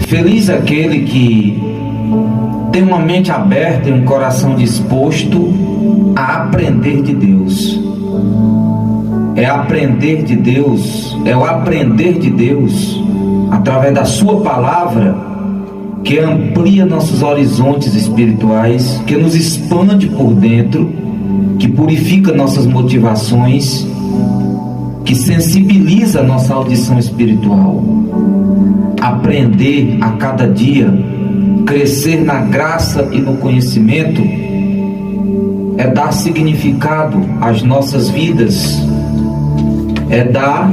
Feliz aquele que tem uma mente aberta e um coração disposto a aprender de Deus. É aprender de Deus, é o aprender de Deus através da sua palavra que amplia nossos horizontes espirituais, que nos expande por dentro, que purifica nossas motivações, que sensibiliza nossa audição espiritual. Aprender a cada dia, crescer na graça e no conhecimento, é dar significado às nossas vidas, é dar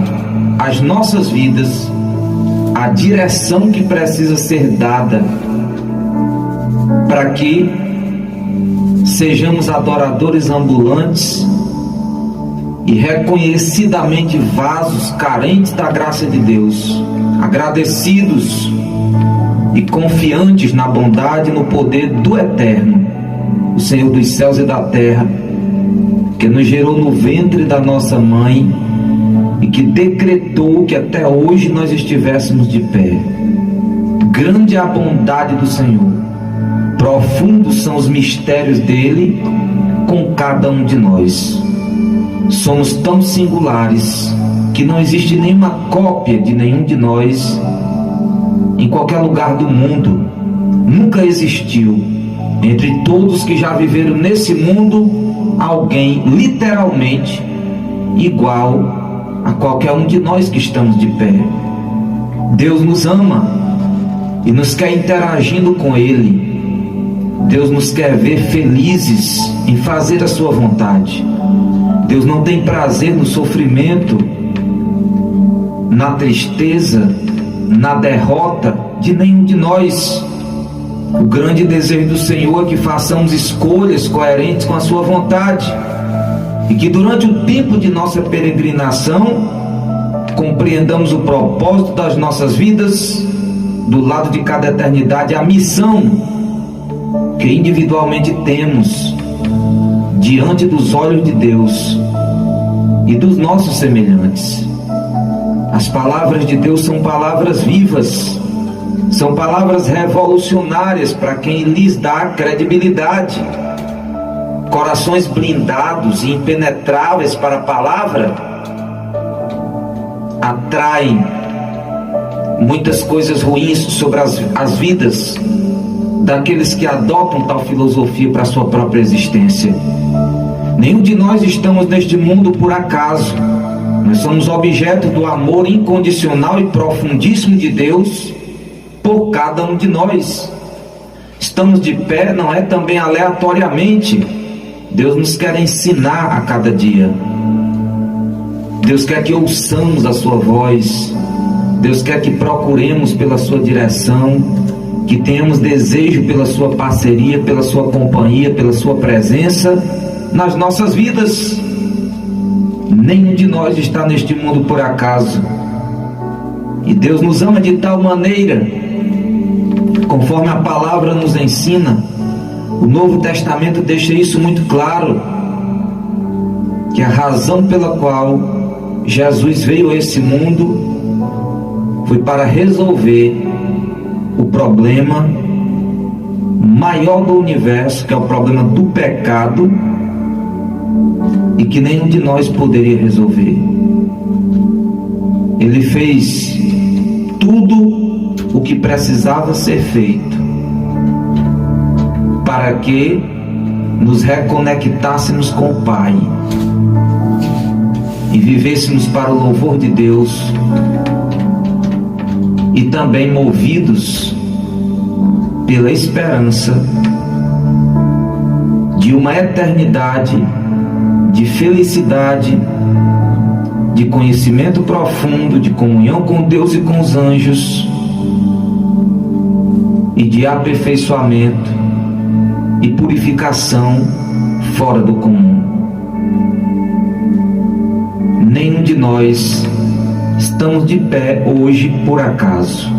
às nossas vidas a direção que precisa ser dada para que sejamos adoradores ambulantes e reconhecidamente vasos carentes da graça de Deus, agradecidos e confiantes na bondade e no poder do Eterno, o Senhor dos céus e da terra, que nos gerou no ventre da nossa mãe e que decretou que até hoje nós estivéssemos de pé. Grande é a bondade do Senhor, profundos são os mistérios dele com cada um de nós. Somos tão singulares que não existe nenhuma cópia de nenhum de nós em qualquer lugar do mundo. Nunca existiu entre todos que já viveram nesse mundo alguém literalmente igual a qualquer um de nós que estamos de pé. Deus nos ama e nos quer interagindo com Ele. Deus nos quer ver felizes em fazer a sua vontade. Deus não tem prazer no sofrimento, na tristeza, na derrota de nenhum de nós. O grande desejo do Senhor é que façamos escolhas coerentes com a sua vontade e que durante o tempo de nossa peregrinação compreendamos o propósito das nossas vidas, do lado de cada eternidade, a missão que individualmente temos diante dos olhos de Deus e dos nossos semelhantes. As palavras de Deus são palavras vivas, são palavras revolucionárias para quem lhes dá credibilidade. Corações blindados e impenetráveis para a palavra atraem muitas coisas ruins sobre as vidas daqueles que adotam tal filosofia para a sua própria existência. Nenhum de nós estamos neste mundo por acaso. Nós somos objeto do amor incondicional e profundíssimo de Deus por cada um de nós. Estamos de pé não é também aleatoriamente. Deus nos quer ensinar a cada dia. Deus quer que ouçamos a sua voz. Deus quer que procuremos pela sua direção, que tenhamos desejo pela sua parceria, pela sua companhia, pela sua presença nas nossas vidas. Nenhum de nós está neste mundo por acaso. E Deus nos ama de tal maneira, conforme a palavra nos ensina. O Novo Testamento deixa isso muito claro, que a razão pela qual Jesus veio a esse mundo foi para resolver o problema maior do universo, que é o problema do pecado, e que nenhum de nós poderia resolver. Ele fez tudo o que precisava ser feito para que nos reconectássemos com o Pai e vivêssemos para o louvor de Deus, e também movidos pela esperança de uma eternidade de felicidade, de conhecimento profundo, de comunhão com Deus e com os anjos, e de aperfeiçoamento e purificação fora do comum. Nenhum de nós estamos de pé hoje por acaso.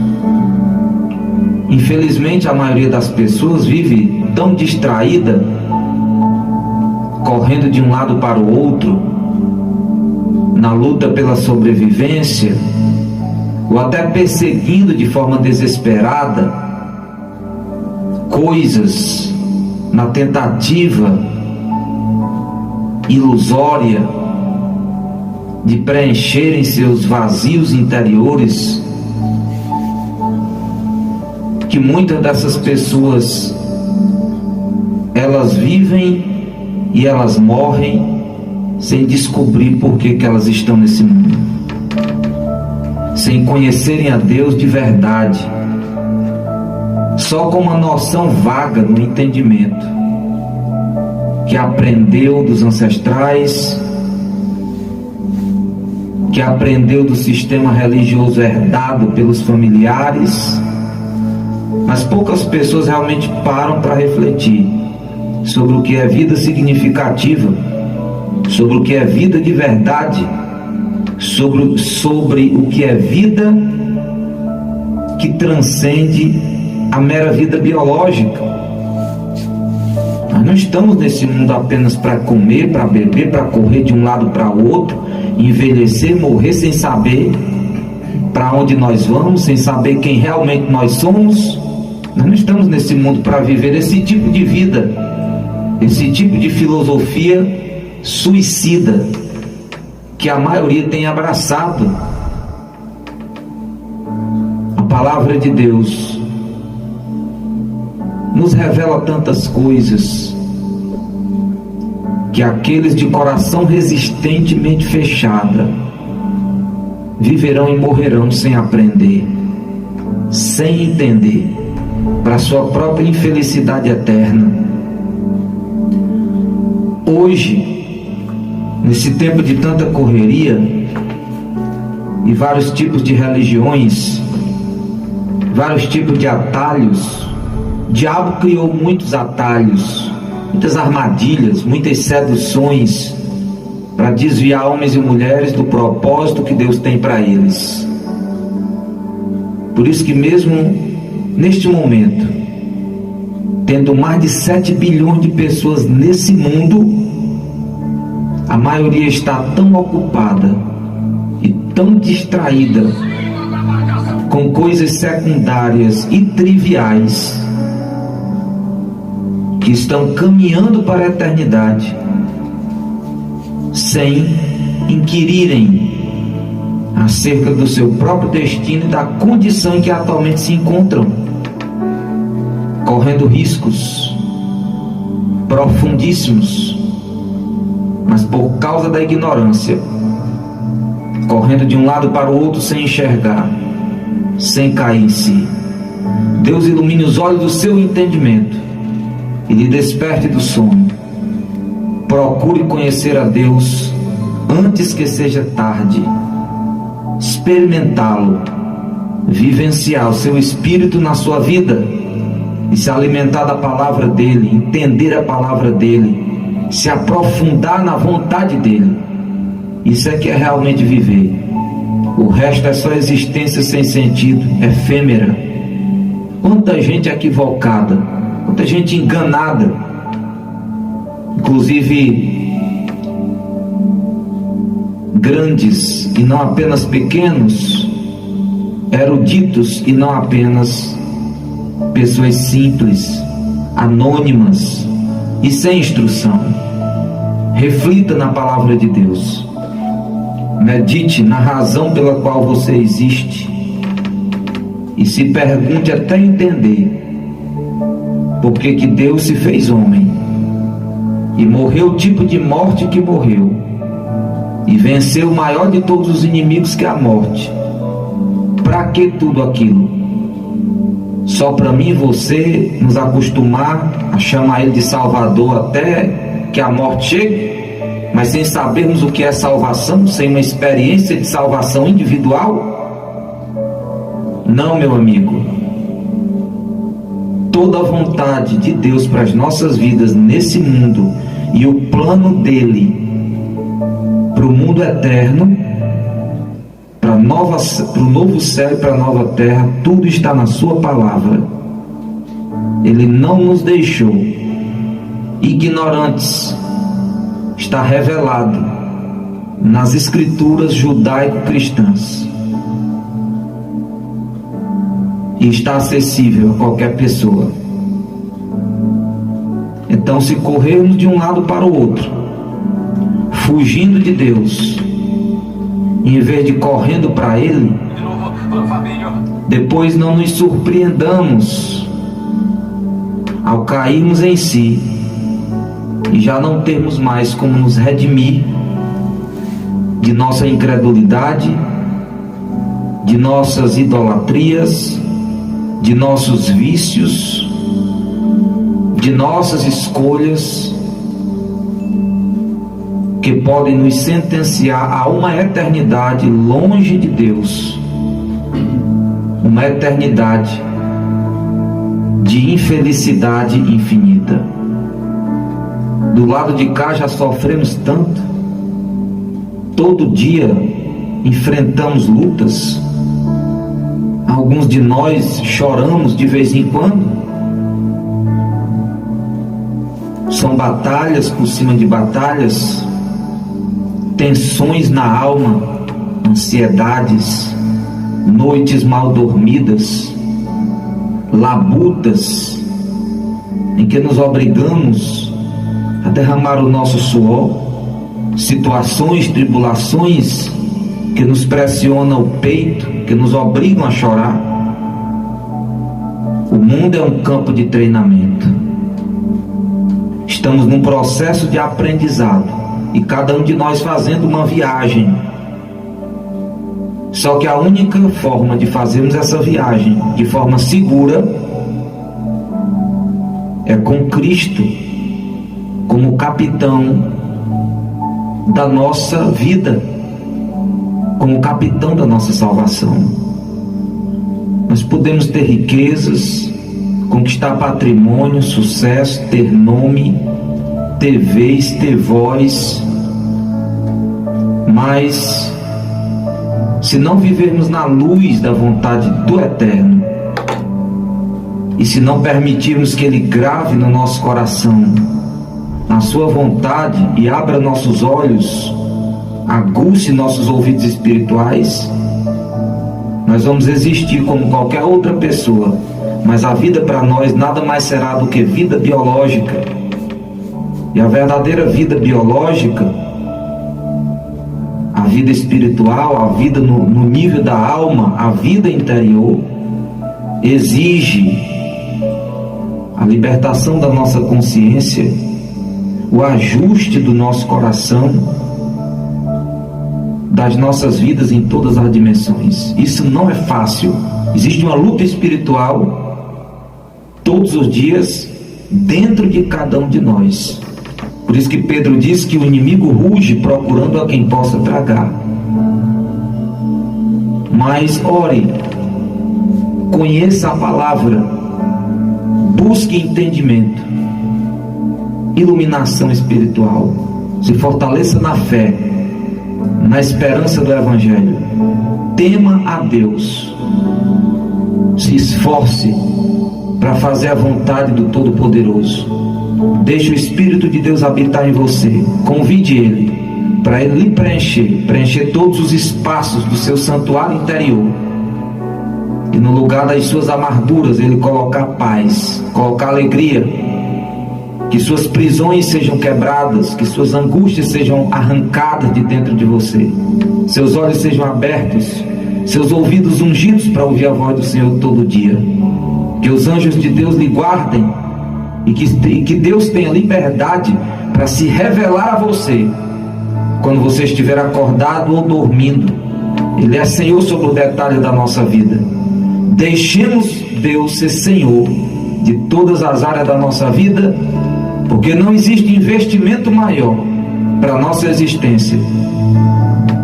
Infelizmente, a maioria das pessoas vive tão distraída, correndo de um lado para o outro, na luta pela sobrevivência, ou até perseguindo de forma desesperada coisas na tentativa ilusória de preencherem seus vazios interiores, que muitas dessas pessoas elas vivem e elas morrem sem descobrir por que elas estão nesse mundo, sem conhecerem a Deus de verdade, só com uma noção vaga no entendimento que aprendeu dos ancestrais, que aprendeu do sistema religioso herdado pelos familiares. Mas poucas pessoas realmente param para refletir sobre o que é vida significativa, sobre o que é vida de verdade, sobre o que é vida que transcende a mera vida biológica. Nós não estamos nesse mundo apenas para comer, para beber, para correr de um lado para o outro, envelhecer, morrer sem saber para onde nós vamos, sem saber quem realmente nós somos. Nós não estamos nesse mundo para viver esse tipo de vida, esse tipo de filosofia suicida que a maioria tem abraçado. A palavra de Deus nos revela tantas coisas que aqueles de coração resistentemente fechado viverão e morrerão sem aprender, sem entender, para sua própria infelicidade eterna. Hoje, nesse tempo de tanta correria e vários tipos de religiões, vários tipos de atalhos, o diabo criou muitos atalhos, muitas armadilhas, muitas seduções para desviar homens e mulheres do propósito que Deus tem para eles. Por isso que mesmo neste momento, tendo mais de 7 bilhões de pessoas nesse mundo, a maioria está tão ocupada e tão distraída com coisas secundárias e triviais, que estão caminhando para a eternidade sem inquirirem acerca do seu próprio destino e da condição em que atualmente se encontram, correndo riscos profundíssimos, mas por causa da ignorância, correndo de um lado para o outro sem enxergar, sem cair em si. Deus ilumine os olhos do seu entendimento e lhe desperte do sono. Procure conhecer a Deus antes que seja tarde, experimentá-lo, vivenciar o seu Espírito na sua vida e se alimentar da palavra dele, entender a palavra dele, se aprofundar na vontade dele. Isso é que é realmente viver. O resto é só existência sem sentido, efêmera. Quanta gente equivocada, quanta gente enganada, inclusive grandes e não apenas pequenos, eruditos e não apenas pessoas simples, anônimas e sem instrução. Reflita na palavra de Deus, medite na razão pela qual você existe e se pergunte até entender por que que Deus se fez homem e morreu o tipo de morte que morreu e venceu o maior de todos os inimigos, que é a morte. Para que tudo aquilo? Só para mim e você nos acostumar a chamar ele de Salvador até que a morte chegue, mas sem sabermos o que é salvação, sem uma experiência de salvação individual? Não, meu amigo. Toda a vontade de Deus para as nossas vidas nesse mundo e o plano dele para o mundo eterno, para o novo céu e para a nova terra, tudo está na sua palavra. Ele não nos deixou ignorantes. Está revelado nas escrituras judaico-cristãs. e está acessível a qualquer pessoa. Então, se corrermos de um lado para o outro, fugindo de Deus, em vez de correndo para Ele, depois não nos surpreendamos ao cairmos em si e já não termos mais como nos redimir de nossa incredulidade, de nossas idolatrias, de nossos vícios, de nossas escolhas, que podem nos sentenciar a uma eternidade longe de Deus, uma eternidade de infelicidade infinita. Do lado de cá já sofremos tanto, todo dia enfrentamos lutas, alguns de nós choramos de vez em quando. São batalhas por cima de batalhas, tensões na alma, ansiedades, noites mal dormidas, labutas em que nos obrigamos a derramar o nosso suor, situações, tribulações que nos pressionam o peito, que nos obrigam a chorar. O mundo é um campo de treinamento. Estamos num processo de aprendizado e cada um de nós fazendo uma viagem. Só que a única forma de fazermos essa viagem de forma segura é com Cristo como capitão da nossa vida, como capitão da nossa salvação. Nós podemos ter riquezas, conquistar patrimônio, sucesso, ter nome, ter vez, ter voz, mas se não vivermos na luz da vontade do Eterno, e se não permitirmos que Ele grave no nosso coração a sua vontade e abra nossos olhos, aguce nossos ouvidos espirituais, nós vamos existir como qualquer outra pessoa, mas a vida para nós nada mais será do que vida biológica. E a verdadeira vida biológica, a vida espiritual, a vida no nível da alma, a vida interior, exige a libertação da nossa consciência, o ajuste do nosso coração, das nossas vidas em todas as dimensões. Isso não é fácil. Existe uma luta espiritual todos os dias dentro de cada um de nós. Por isso que Pedro diz que o inimigo ruge procurando a quem possa tragar. Mas ore, conheça a palavra, busque entendimento, iluminação espiritual, se fortaleça na fé, na esperança do Evangelho, tema a Deus, se esforce para fazer a vontade do Todo-Poderoso, deixe o Espírito de Deus habitar em você, convide Ele para Ele lhe preencher todos os espaços do seu santuário interior, e no lugar das suas amarguras Ele colocar paz, colocar alegria, que suas prisões sejam quebradas, que suas angústias sejam arrancadas de dentro de você, seus olhos sejam abertos, seus ouvidos ungidos para ouvir a voz do Senhor todo dia, que os anjos de Deus lhe guardem e que Deus tenha liberdade para se revelar a você quando você estiver acordado ou dormindo. Ele é Senhor sobre o detalhe da nossa vida. Deixemos Deus ser Senhor de todas as áreas da nossa vida, porque não existe investimento maior para a nossa existência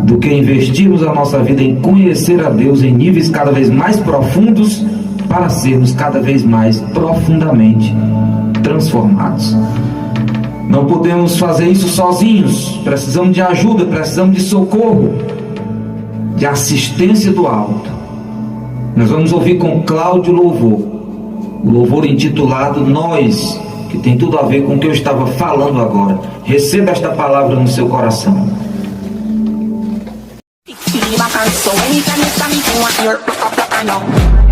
do que investirmos a nossa vida em conhecer a Deus em níveis cada vez mais profundos, para sermos cada vez mais profundamente transformados. Não podemos fazer isso sozinhos, precisamos de ajuda, precisamos de socorro, de assistência do alto. Nós vamos ouvir com Cláudio o louvor intitulado Nós, que tem tudo a ver com o que eu estava falando agora. Receba esta palavra no seu coração. So anytime you stop me, you want your